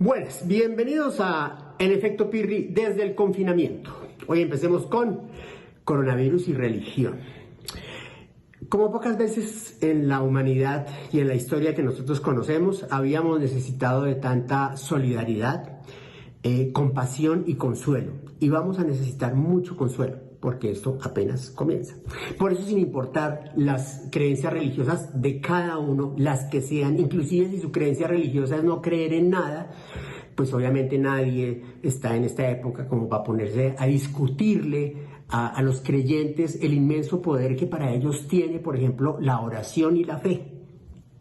Buenas, bienvenidos a El Efecto Pirri desde el confinamiento. Hoy empecemos con coronavirus y religión. Como pocas veces en la humanidad y en la historia que nosotros conocemos, habíamos necesitado de tanta solidaridad, compasión y consuelo. Y vamos a necesitar mucho consuelo, porque esto apenas comienza. Por eso, sin importar las creencias religiosas de cada uno, las que sean, inclusive si su creencia religiosa es no creer en nada, pues obviamente nadie está en esta época como para ponerse a discutirle a los creyentes el inmenso poder que para ellos tiene, por ejemplo, la oración y la fe,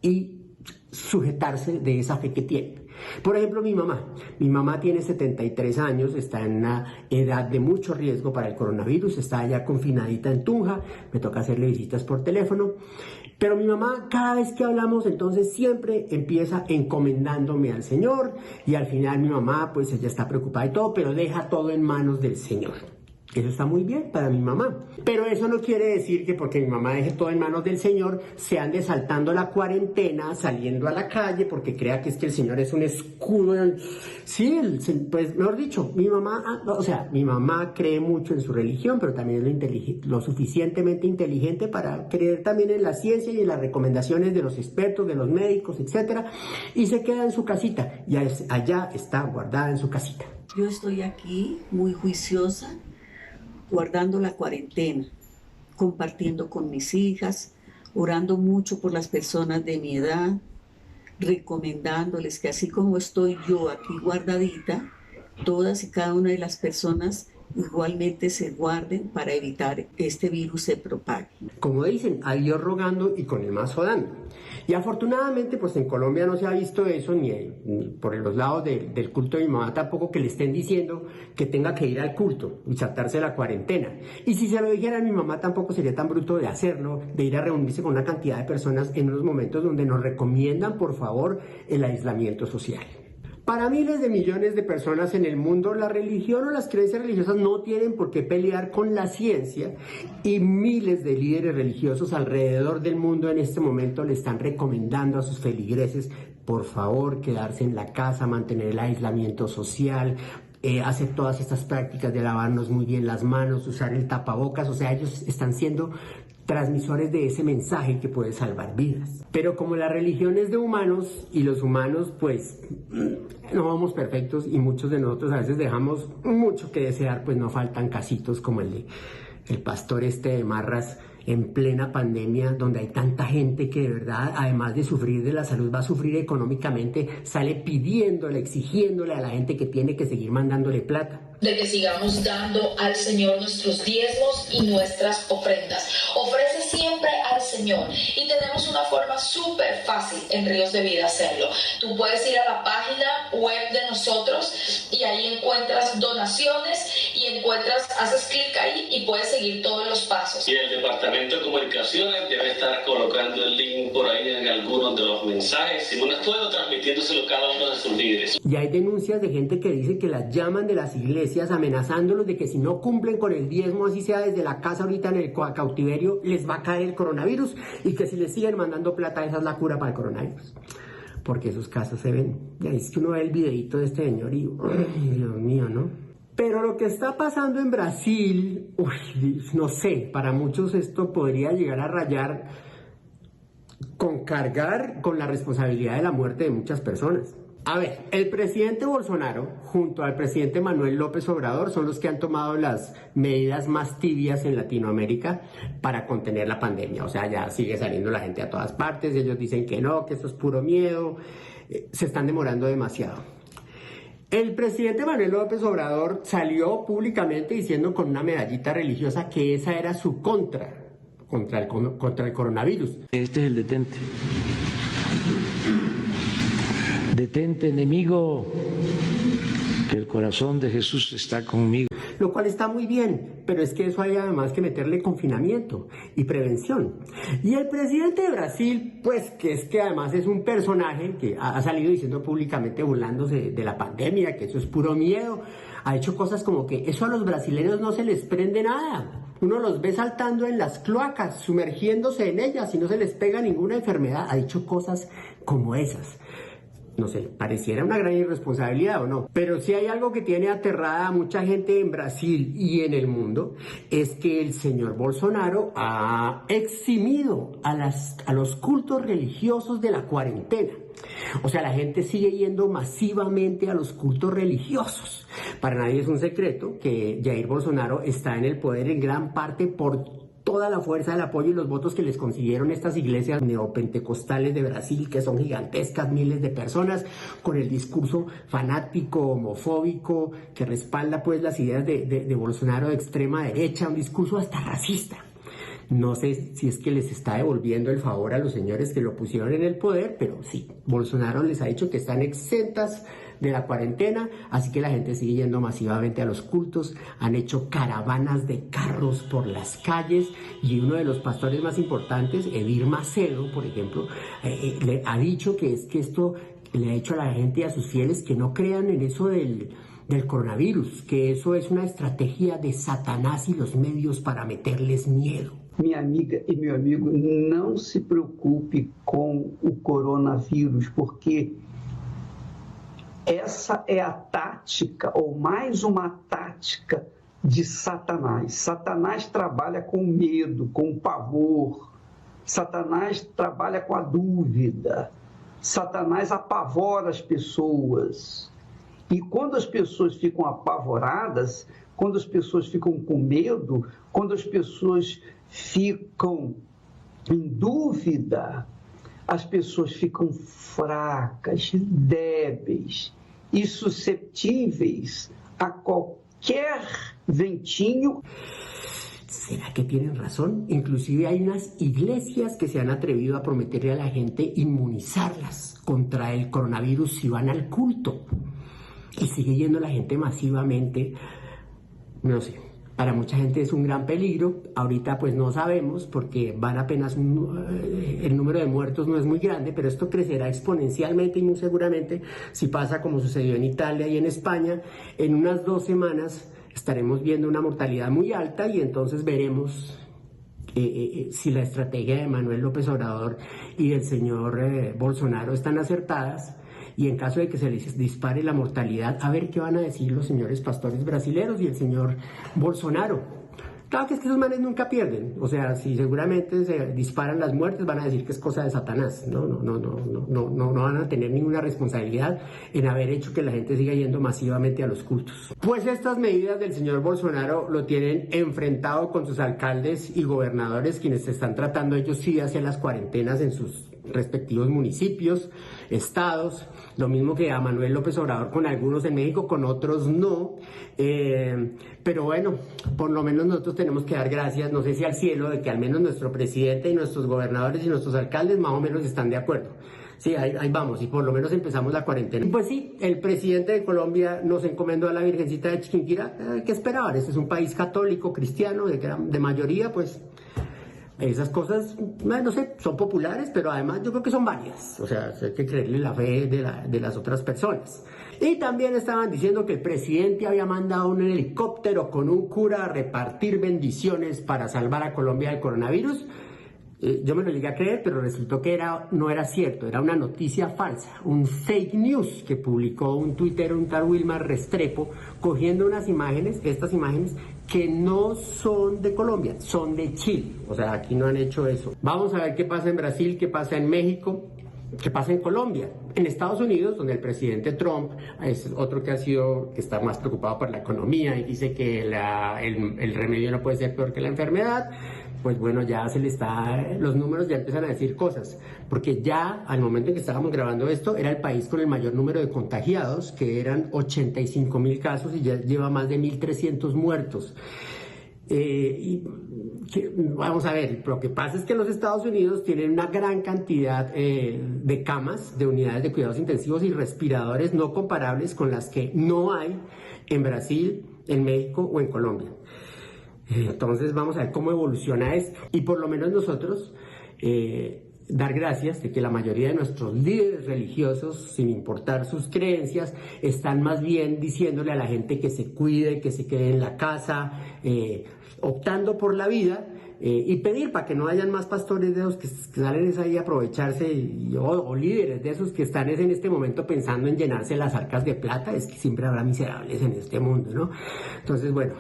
y sujetarse de esa fe que tienen. Por ejemplo, mi mamá tiene 73 años, está en una edad de mucho riesgo para el coronavirus, está allá confinadita en Tunja, me toca hacerle visitas por teléfono, pero mi mamá, cada vez que hablamos, entonces siempre empieza encomendándome al Señor, y al final mi mamá, pues ella está preocupada y todo, pero deja todo en manos del Señor. Eso está muy bien para mi mamá, pero eso no quiere decir que porque mi mamá deje todo en manos del Señor se ande saltando la cuarentena, saliendo a la calle porque crea que es que el Señor es un escudo. Sí, pues mejor dicho, mi mamá cree mucho en su religión, pero también es lo suficientemente inteligente para creer también en la ciencia y en las recomendaciones de los expertos, de los médicos, etcétera, y se queda en su casita, y allá está guardada en su casita. Yo estoy aquí muy juiciosa, guardando la cuarentena, compartiendo con mis hijas, orando mucho por las personas de mi edad, recomendándoles que así como estoy yo aquí guardadita, todas y cada una de las personas igualmente se guarden para evitar que este virus se propague. Como dicen, a Dios rogando y con el mazo dando. Y afortunadamente, pues en Colombia no se ha visto eso, ni por los lados del culto de mi mamá tampoco, que le estén diciendo que tenga que ir al culto y saltarse la cuarentena. Y si se lo dijera a mi mamá, tampoco sería tan bruto de hacerlo, de ir a reunirse con una cantidad de personas en unos momentos donde nos recomiendan, por favor, el aislamiento social. Para miles de millones de personas en el mundo, la religión o las creencias religiosas no tienen por qué pelear con la ciencia, y miles de líderes religiosos alrededor del mundo en este momento le están recomendando a sus feligreses, por favor, quedarse en la casa, mantener el aislamiento social, hacer todas estas prácticas de lavarnos muy bien las manos, usar el tapabocas. O sea, ellos están siendo transmisores de ese mensaje que puede salvar vidas. Pero como la religión es de humanos y los humanos pues no somos perfectos, y muchos de nosotros a veces dejamos mucho que desear, pues no faltan casitos como el pastor de Marras en plena pandemia, donde hay tanta gente que de verdad, además de sufrir de la salud, va a sufrir económicamente, sale pidiéndole, exigiéndole a la gente que tiene que seguir mandándole plata. De que sigamos dando al Señor nuestros diezmos y nuestras ofrendas. Ofrece siempre al Señor, y tenemos una forma súper fácil en Ríos de Vida hacerlo. Tú puedes ir a la página web de nosotros y ahí encuentras donaciones y haces clic ahí y puedes seguir todos los pasos. Y el Departamento de Comunicaciones debe estar colocando el link por ahí en algunos de los mensajes, si no puedo, transmitiéndoselo a cada uno de sus líderes. Y hay denuncias de gente que dice que las llaman de las iglesias amenazándolos de que si no cumplen con el diezmo, así sea desde la casa ahorita en el cautiverio, les va a caer el coronavirus, y que si les siguen mandando plata, esa es la cura para el coronavirus. Porque esos casos se ven. Ya es que uno ve el videito de este señor y ¡ay, Dios mío!, ¿no? Pero lo que está pasando en Brasil, no sé, para muchos esto podría llegar a rayar con cargar con la responsabilidad de la muerte de muchas personas. A ver, el presidente Bolsonaro junto al presidente Manuel López Obrador son los que han tomado las medidas más tibias en Latinoamérica para contener la pandemia. O sea, ya sigue saliendo la gente a todas partes, ellos dicen que no, que esto es puro miedo, se están demorando demasiado. El presidente Manuel López Obrador salió públicamente diciendo con una medallita religiosa que esa era su contra el coronavirus. Este es el detente. Detente, enemigo, que el corazón de Jesús está conmigo. Lo cual está muy bien, pero es que eso hay además que meterle confinamiento y prevención. Y el presidente de Brasil, pues que es que además es un personaje que ha salido diciendo públicamente, burlándose de la pandemia, que eso es puro miedo, ha hecho cosas como que eso a los brasileños no se les prende nada. Uno los ve saltando en las cloacas, sumergiéndose en ellas y no se les pega ninguna enfermedad. Ha dicho cosas como esas. no sé, pareciera una gran irresponsabilidad o no. Pero si hay algo que tiene aterrada a mucha gente en Brasil y en el mundo, es que el señor Bolsonaro ha eximido a los cultos religiosos de la cuarentena. O sea, la gente sigue yendo masivamente a los cultos religiosos. Para nadie es un secreto que Jair Bolsonaro está en el poder en gran parte por toda la fuerza, el apoyo y los votos que les consiguieron estas iglesias neopentecostales de Brasil, que son gigantescas, miles de personas, con el discurso fanático, homofóbico, que respalda pues las ideas de Bolsonaro de extrema derecha, un discurso hasta racista. No sé si es que les está devolviendo el favor a los señores que lo pusieron en el poder, pero sí, Bolsonaro les ha dicho que están exentas de la cuarentena, así que la gente sigue yendo masivamente a los cultos, han hecho caravanas de carros por las calles y uno de los pastores más importantes, Edir Macedo, por ejemplo, le ha dicho que es que esto le ha dicho a la gente y a sus fieles que no crean en eso del coronavirus, que eso es una estrategia de Satanás y los medios para meterles miedo. Minha amiga e meu amigo, não se preocupe com o coronavírus, porque essa é a tática, ou mais uma tática de Satanás. Satanás trabalha com medo, com pavor. Satanás trabalha com a dúvida. Satanás apavora as pessoas. E quando as pessoas ficam apavoradas, quando as pessoas ficam com medo, quando as pessoas ficam em dúvida, as pessoas ficam fracas, débeis e susceptíveis a qualquer ventinho. ¿Será que tienen razón? Inclusive hay unas iglesias que se han atrevido a prometerle a la gente inmunizarlas contra el coronavirus si van al culto. Y sigue yendo la gente masivamente, no sé. Para mucha gente es un gran peligro, ahorita pues no sabemos porque van apenas, el número de muertos no es muy grande, pero esto crecerá exponencialmente y muy seguramente, si pasa como sucedió en Italia y en España, en unas 2 semanas estaremos viendo una mortalidad muy alta y entonces veremos si la estrategia de Manuel López Obrador y del señor Bolsonaro están acertadas. Y en caso de que se les dispare la mortalidad, a ver qué van a decir los señores pastores brasileros y el señor Bolsonaro. Claro que es que esos manes nunca pierden. O sea, si seguramente se disparan las muertes, van a decir que es cosa de Satanás. No van a tener ninguna responsabilidad en haber hecho que la gente siga yendo masivamente a los cultos. Pues estas medidas del señor Bolsonaro lo tienen enfrentado con sus alcaldes y gobernadores, quienes están tratando ellos sí de hacer las cuarentenas en sus respectivos municipios, estados, lo mismo que a Manuel López Obrador con algunos en México, con otros no, pero bueno, por lo menos nosotros tenemos que dar gracias, no sé si al cielo, de que al menos nuestro presidente y nuestros gobernadores y nuestros alcaldes más o menos están de acuerdo. Sí, ahí vamos, y por lo menos empezamos la cuarentena. Pues sí, el presidente de Colombia nos encomendó a la Virgencita de Chiquinquirá. ¿Qué esperaban? Este es un país católico, cristiano, de mayoría, pues esas cosas, no sé, son populares, pero además yo creo que son válidas. O sea, hay que creerle la fe de las otras personas. Y también estaban diciendo que el presidente había mandado un helicóptero con un cura a repartir bendiciones para salvar a Colombia del coronavirus. Yo me lo llegué a creer, pero resultó que no era cierto, era una noticia falsa, un fake news que publicó un tuitero, un tal Wilmar Restrepo, cogiendo unas imágenes, estas imágenes, que no son de Colombia, son de Chile. O sea, aquí no han hecho eso. Vamos a ver qué pasa en Brasil, qué pasa en México, qué pasa en Colombia. En Estados Unidos, donde el presidente Trump es otro que está más preocupado por la economía y dice que el remedio no puede ser peor que la enfermedad, pues bueno, ya los números ya empiezan a decir cosas, porque ya al momento en que estábamos grabando esto, era el país con el mayor número de contagiados, que eran 85.000 casos y ya lleva más de 1.300 muertos. Vamos a ver, lo que pasa es que los Estados Unidos tienen una gran cantidad de camas, de unidades de cuidados intensivos y respiradores no comparables con las que no hay en Brasil, en México o en Colombia. Entonces vamos a ver cómo evoluciona esto. Y por lo menos nosotros dar gracias de que la mayoría de nuestros líderes religiosos, sin importar sus creencias, están más bien diciéndole a la gente que se cuide, que se quede en la casa, optando por la vida y pedir para que no hayan más pastores de esos que salen ahí a aprovecharse o líderes de esos que están en este momento pensando en llenarse las arcas de plata. Es que siempre habrá miserables en este mundo, ¿no? Entonces, bueno,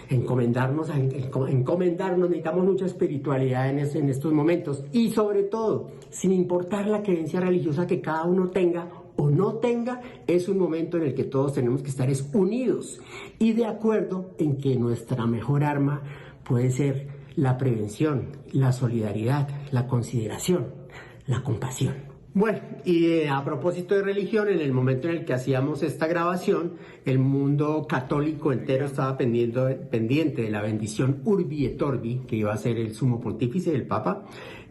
encomendarnos, necesitamos mucha espiritualidad en estos momentos, y sobre todo, sin importar la creencia religiosa que cada uno tenga o no tenga, es un momento en el que todos tenemos que estar unidos y de acuerdo en que nuestra mejor arma puede ser la prevención, la solidaridad, la consideración, la compasión. Bueno, y a propósito de religión, en el momento en el que hacíamos esta grabación, el mundo católico entero estaba pendiente de la bendición Urbi et Orbi, que iba a ser el sumo pontífice del Papa,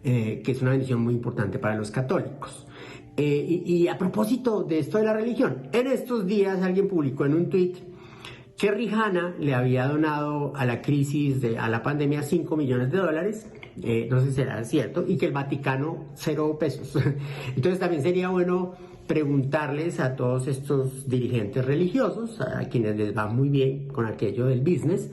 que es una bendición muy importante para los católicos. Y a propósito de esto de la religión, en estos días alguien publicó en un tuit que Rihanna le había donado a la crisis, a la pandemia, $5 millones, no sé si será cierto, y que el Vaticano 0 pesos. Entonces también sería bueno preguntarles a todos estos dirigentes religiosos, a quienes les va muy bien con aquello del business,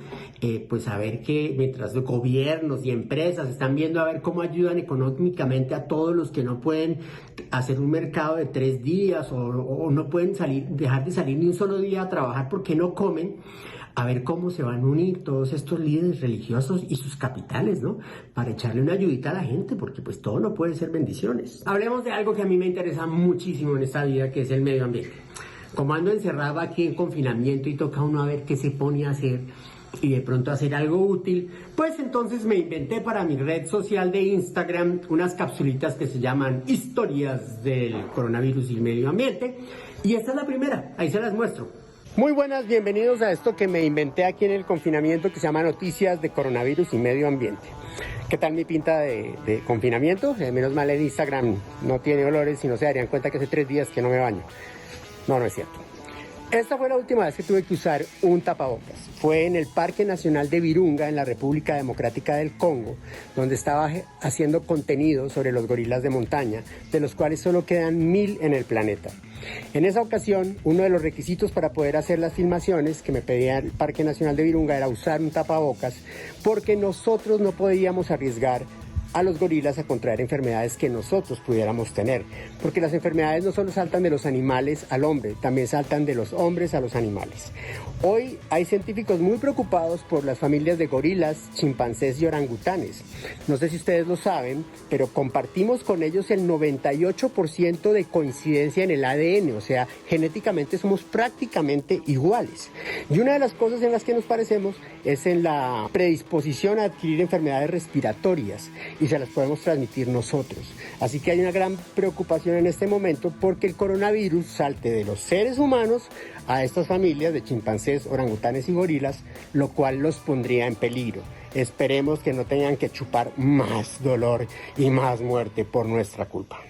pues a ver que mientras los gobiernos y empresas están viendo a ver cómo ayudan económicamente a todos los que no pueden hacer un mercado de 3 días o no pueden dejar de salir ni un solo día a trabajar porque no comen, a ver cómo se van a unir todos estos líderes religiosos y sus capitales, ¿no? Para echarle una ayudita a la gente, porque pues todo no puede ser bendiciones. Hablemos de algo que a mí me interesa muchísimo en esta vida, que es el medio ambiente. Como ando encerrado aquí en confinamiento y toca uno a ver qué se pone a hacer y de pronto hacer algo útil, pues entonces me inventé para mi red social de Instagram unas capsulitas que se llaman Historias del Coronavirus y el Medio Ambiente, y esta es la primera, ahí se las muestro. Muy buenas, bienvenidos a esto que me inventé aquí en el confinamiento, que se llama Noticias de Coronavirus y Medio Ambiente. ¿Qué tal mi pinta de confinamiento? Menos mal en Instagram no tiene olores y no se darían cuenta que hace 3 días que no me baño. No es cierto. Esta fue la última vez que tuve que usar un tapabocas. Fue en el Parque Nacional de Virunga, en la República Democrática del Congo, donde estaba haciendo contenido sobre los gorilas de montaña, de los cuales solo quedan 1000 en el planeta. En esa ocasión, uno de los requisitos para poder hacer las filmaciones que me pedía el Parque Nacional de Virunga era usar un tapabocas, porque nosotros no podíamos arriesgar a los gorilas a contraer enfermedades que nosotros pudiéramos tener, porque las enfermedades no solo saltan de los animales al hombre, también saltan de los hombres a los animales. Hoy hay científicos muy preocupados por las familias de gorilas, chimpancés y orangutanes. No sé si ustedes lo saben, pero compartimos con ellos el 98% de coincidencia en el ADN, o sea, genéticamente somos prácticamente iguales. Y una de las cosas en las que nos parecemos es en la predisposición a adquirir enfermedades respiratorias, y se las podemos transmitir nosotros. Así que hay una gran preocupación en este momento porque el coronavirus salte de los seres humanos a estas familias de chimpancés, orangutanes y gorilas, lo cual los pondría en peligro. Esperemos que no tengan que chupar más dolor y más muerte por nuestra culpa.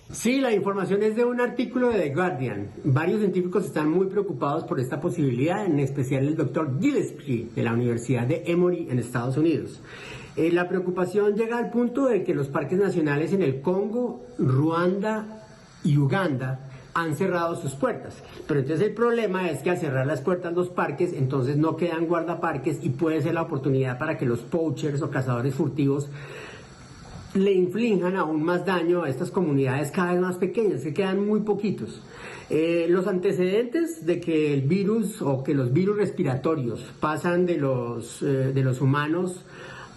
Sí, la información es de un artículo de The Guardian. Varios científicos están muy preocupados por esta posibilidad, en especial el doctor Gillespie de la Universidad de Emory en Estados Unidos. La preocupación llega al punto de que los parques nacionales en el Congo, Ruanda y Uganda han cerrado sus puertas. Pero entonces el problema es que al cerrar las puertas los parques, entonces no quedan guardaparques y puede ser la oportunidad para que los poachers o cazadores furtivos le inflijan aún más daño a estas comunidades cada vez más pequeñas, que quedan muy poquitos. Los antecedentes de que el virus o que los virus respiratorios pasan de los humanos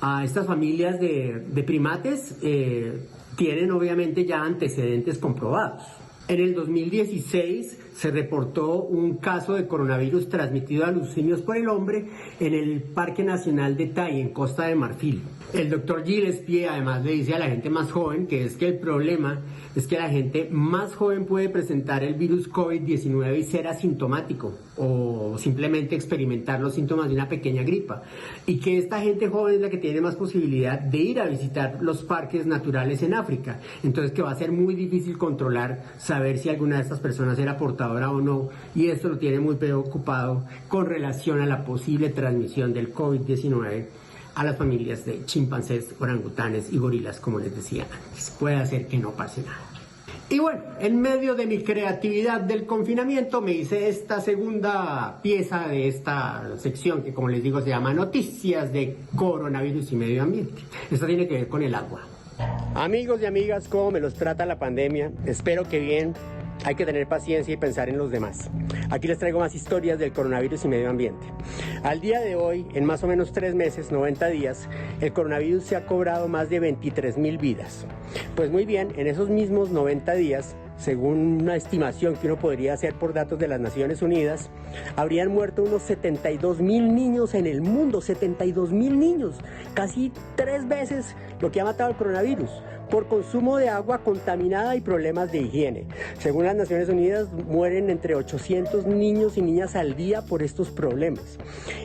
a estas familias de primates tienen obviamente ya antecedentes comprobados. En el 2016 se reportó un caso de coronavirus transmitido a los simios por el hombre en el Parque Nacional de Tai, en Costa de Marfil. El doctor Gillespie además le dice a la gente más joven que el problema es que la gente más joven puede presentar el virus COVID-19 y ser asintomático o simplemente experimentar los síntomas de una pequeña gripa, y que esta gente joven es la que tiene más posibilidad de ir a visitar los parques naturales en África. Entonces que va a ser muy difícil controlar, saber si alguna de estas personas era portadora o no, y esto lo tiene muy preocupado con relación a la posible transmisión del COVID-19 a las familias de chimpancés, orangutanes y gorilas, como les decía antes. Puede hacer que no pase nada. Y bueno, en medio de mi creatividad del confinamiento me hice esta segunda pieza de esta sección que, como les digo, se llama Noticias de Coronavirus y Medio Ambiente. Esto tiene que ver con el agua. Amigos y amigas, ¿cómo me los trata la pandemia? Espero que bien. Hay que tener paciencia y pensar en los demás. Aquí les traigo más historias del coronavirus y medio ambiente. Al día de hoy, en más o menos 3 meses, 90 días, el coronavirus se ha cobrado más de 23.000 vidas. Pues muy bien, en esos mismos 90 días, según una estimación que uno podría hacer por datos de las Naciones Unidas, habrían muerto unos 72.000 niños en el mundo, 72.000 niños, casi 3 veces lo que ha matado el coronavirus, por consumo de agua contaminada y problemas de higiene. Según las Naciones Unidas, mueren entre 800 niños y niñas al día por estos problemas.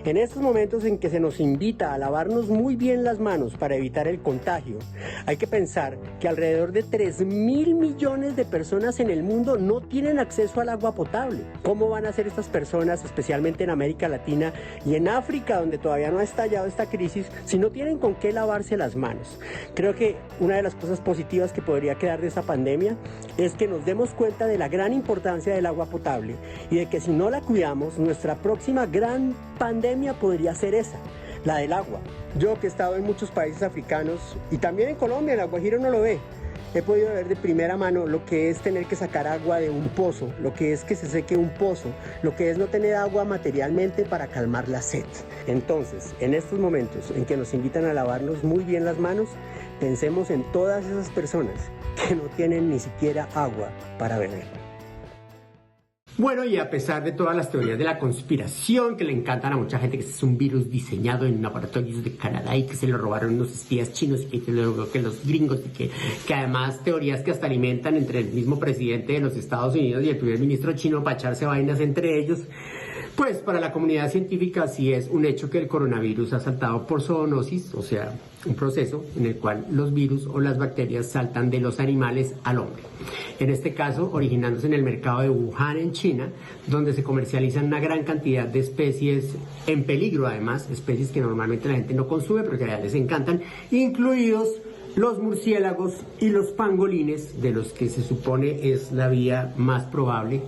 En estos momentos en que se nos invita a lavarnos muy bien las manos para evitar el contagio, hay que pensar que alrededor de 3.000 millones de personas en el mundo no tienen acceso al agua potable. ¿Cómo van a ser estas personas, especialmente en América Latina y en África, donde todavía no ha estallado esta crisis, si no tienen con qué lavarse las manos? Creo que una de las cosas positivas que podría quedar de esta pandemia es que nos demos cuenta de la gran importancia del agua potable y de que si no la cuidamos, nuestra próxima gran pandemia podría ser esa, la del agua. Yo que he estado en muchos países africanos y también en Colombia, en La Guajira uno lo ve, he podido ver de primera mano lo que es tener que sacar agua de un pozo, lo que es que se seque un pozo, lo que es no tener agua materialmente para calmar la sed. Entonces, en estos momentos en que nos invitan a lavarnos muy bien las manos, pensemos en todas esas personas que no tienen ni siquiera agua para beber. Bueno, y a pesar de todas las teorías de la conspiración que le encantan a mucha gente, que es un virus diseñado en laboratorios de Canadá y que se lo robaron unos espías chinos y que los gringos y que además teorías que hasta alimentan entre el mismo presidente de los Estados Unidos y el primer ministro chino para echarse vainas entre ellos, pues para la comunidad científica sí es un hecho que el coronavirus ha saltado por zoonosis, o sea, un proceso en el cual los virus o las bacterias saltan de los animales al hombre. En este caso, originándose en el mercado de Wuhan, en China, donde se comercializan una gran cantidad de especies en peligro, además, especies que normalmente la gente no consume, pero que a les encantan, incluidos los murciélagos y los pangolines, de los que se supone es la vía más probable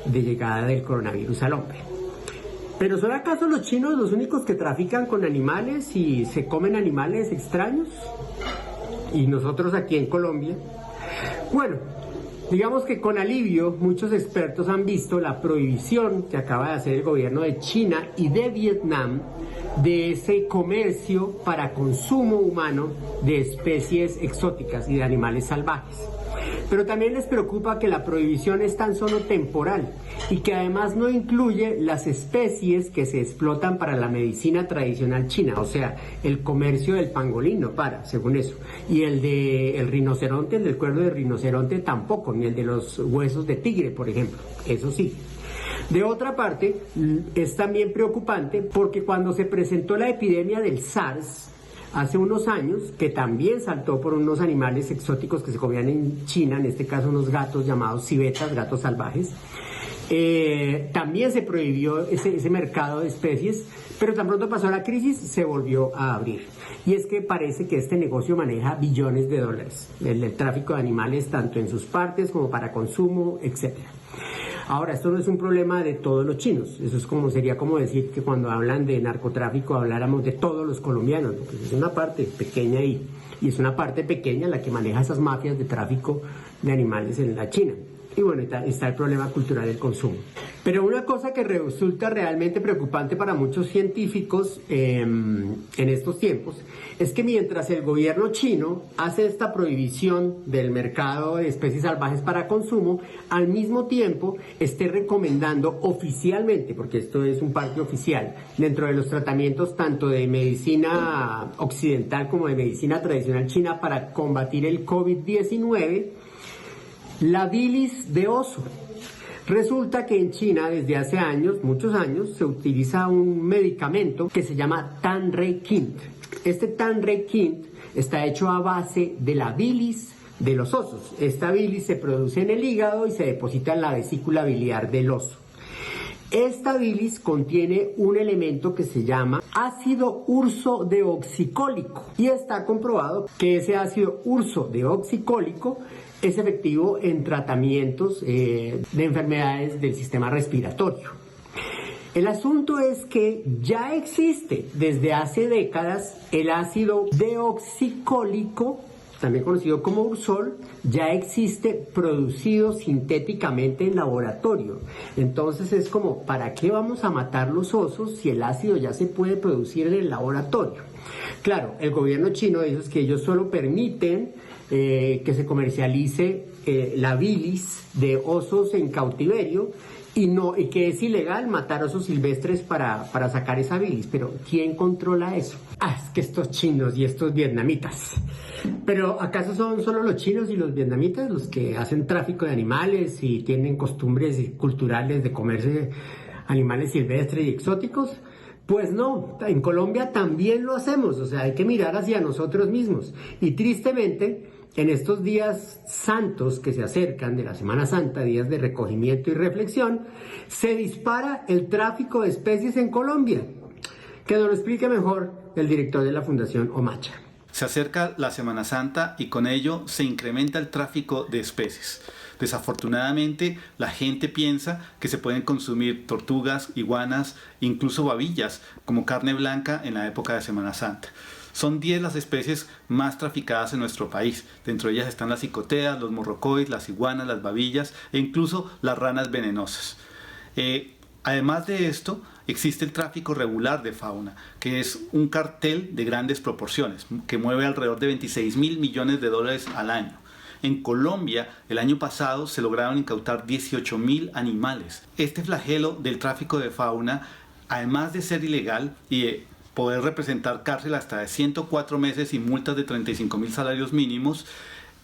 de llegada del coronavirus al hombre. ¿Pero son acaso los chinos los únicos que trafican con animales y se comen animales extraños? ¿Y nosotros aquí en Colombia? Bueno, digamos que con alivio muchos expertos han visto la prohibición que acaba de hacer el gobierno de China y de Vietnam de ese comercio para consumo humano de especies exóticas y de animales salvajes. Pero también les preocupa que la prohibición es tan solo temporal y que además no incluye las especies que se explotan para la medicina tradicional china, o sea, el comercio del pangolín no para, según eso, y el del rinoceronte, el del cuerno de rinoceronte tampoco, ni el de los huesos de tigre, por ejemplo, eso sí. De otra parte, es también preocupante porque cuando se presentó la epidemia del SARS, hace unos años, que también saltó por unos animales exóticos que se comían en China, en este caso unos gatos llamados civetas, gatos salvajes, también se prohibió ese mercado de especies, pero tan pronto pasó la crisis se volvió a abrir. Y es que parece que este negocio maneja billones de dólares, el tráfico de animales tanto en sus partes como para consumo, etcétera. Ahora, esto no es un problema de todos los chinos, eso es sería como decir que cuando hablan de narcotráfico habláramos de todos los colombianos, porque es una parte pequeña y es una parte pequeña la que maneja esas mafias de tráfico de animales en la China. Y bueno, está el problema cultural del consumo. Pero una cosa que resulta realmente preocupante para muchos científicos en estos tiempos es que mientras el gobierno chino hace esta prohibición del mercado de especies salvajes para consumo, al mismo tiempo esté recomendando oficialmente, porque esto es un parte oficial, dentro de los tratamientos tanto de medicina occidental como de medicina tradicional china para combatir el COVID-19, la bilis de oso. Resulta que en China desde hace años, muchos años, se utiliza un medicamento que se llama Tanreikint. Este Tanreikint está hecho a base de la bilis de los osos. Esta bilis se produce en el hígado y se deposita en la vesícula biliar del oso. Esta bilis contiene un elemento que se llama ácido ursodeoxicólico y está comprobado que ese ácido ursodeoxicólico es efectivo en tratamientos de enfermedades del sistema respiratorio. El asunto es que ya existe desde hace décadas el ácido deoxicólico, también conocido como Ursol, ya existe producido sintéticamente en laboratorio. Entonces es como, ¿para qué vamos a matar los osos si el ácido ya se puede producir en el laboratorio? Claro, el gobierno chino dice que ellos solo permiten que se comercialice la bilis de osos en cautiverio y que es ilegal matar osos silvestres para sacar esa bilis. Pero ¿quién controla eso? Es que estos chinos y estos vietnamitas. Pero ¿acaso son solo los chinos y los vietnamitas los que hacen tráfico de animales y tienen costumbres culturales de comerse animales silvestres y exóticos? Pues no, en Colombia también lo hacemos, o sea, hay que mirar hacia nosotros mismos. Y tristemente, en estos días santos que se acercan de la Semana Santa, días de recogimiento y reflexión, se dispara el tráfico de especies en Colombia. Que nos lo explique mejor el director de la Fundación Omacha. Se acerca la Semana Santa y con ello se incrementa el tráfico de especies. Desafortunadamente, la gente piensa que se pueden consumir tortugas, iguanas, incluso babillas como carne blanca en la época de Semana Santa. Son 10 las especies más traficadas en nuestro país. Dentro de ellas están las cicoteas, los morrocois, las iguanas, las babillas e incluso las ranas venenosas. Además de esto, existe el tráfico regular de fauna, que es un cartel de grandes proporciones, que mueve alrededor de $26.000 millones al año. En Colombia, el año pasado se lograron incautar 18.000 animales. Este flagelo del tráfico de fauna, además de ser ilegal y de poder representar cárcel hasta de 104 meses y multas de 35.000 salarios mínimos,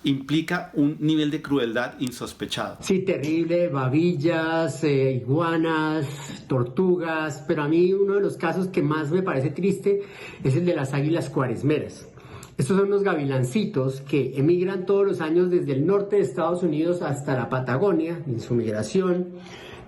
implica un nivel de crueldad insospechado. Sí, terrible, babillas, iguanas, tortugas, pero a mí uno de los casos que más me parece triste es el de las águilas cuaresmeras. Estos son unos gavilancitos que emigran todos los años desde el norte de Estados Unidos hasta la Patagonia en su migración.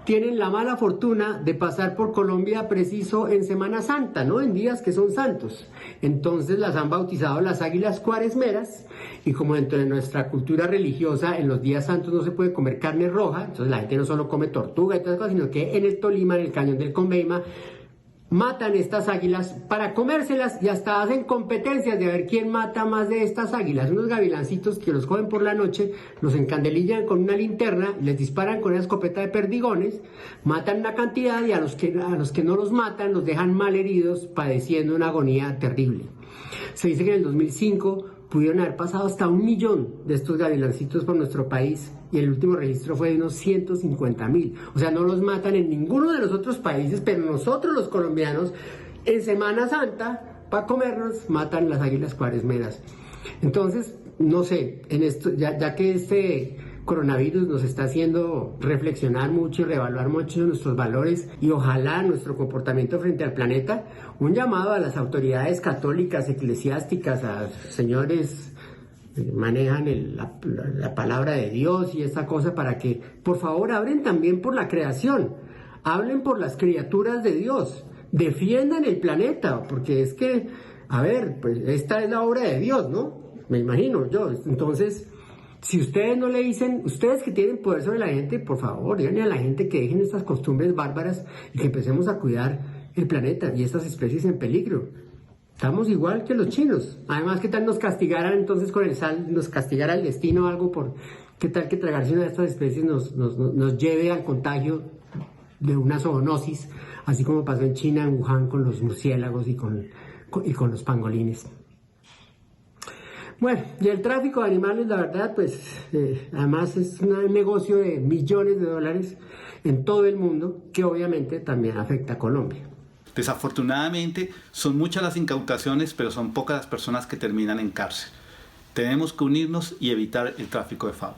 Tienen la mala fortuna de pasar por Colombia preciso en Semana Santa, ¿no? En días que son santos. Entonces las han bautizado las águilas cuaresmeras y como dentro de nuestra cultura religiosa en los días santos no se puede comer carne roja, entonces la gente no solo come tortuga y todas cosas, sino que en el Tolima, en el cañón del Conveima, matan estas águilas para comérselas y hasta hacen competencias de ver quién mata más de estas águilas. Unos gavilancitos que los cogen por la noche, los encandelillan con una linterna, les disparan con una escopeta de perdigones, matan una cantidad y a los que no los matan los dejan mal heridos, padeciendo una agonía terrible. Se dice que en el 2005 pudieron haber pasado hasta 1 millón de estos gavilancitos por nuestro país y el último registro fue de unos 150.000. O sea, no los matan en ninguno de los otros países, pero nosotros los colombianos en Semana Santa, para comernos, matan las águilas cuaresmeras. Entonces, no sé, en esto, ya que este coronavirus nos está haciendo reflexionar mucho y reevaluar mucho nuestros valores y ojalá nuestro comportamiento frente al planeta, un llamado a las autoridades católicas, eclesiásticas, a señores que manejan la palabra de Dios y esta cosa para que por favor hablen también por la creación, hablen por las criaturas de Dios, defiendan el planeta, porque es que, a ver, pues esta es la obra de Dios, ¿no? Me imagino yo, entonces si ustedes no le dicen, ustedes que tienen poder sobre la gente, por favor, díganle a la gente que dejen estas costumbres bárbaras y que empecemos a cuidar el planeta y estas especies en peligro. Estamos igual que los chinos. Además, ¿qué tal nos castigaran entonces con el sal, nos castigara el destino o algo por, qué tal que tragarse una de estas especies nos lleve al contagio de una zoonosis, así como pasó en China, en Wuhan, con los murciélagos y con los pangolines? Bueno, y el tráfico de animales, la verdad, pues, además es un negocio de millones de dólares en todo el mundo, que obviamente también afecta a Colombia. Desafortunadamente, son muchas las incautaciones, pero son pocas las personas que terminan en cárcel. Tenemos que unirnos y evitar el tráfico de fauna.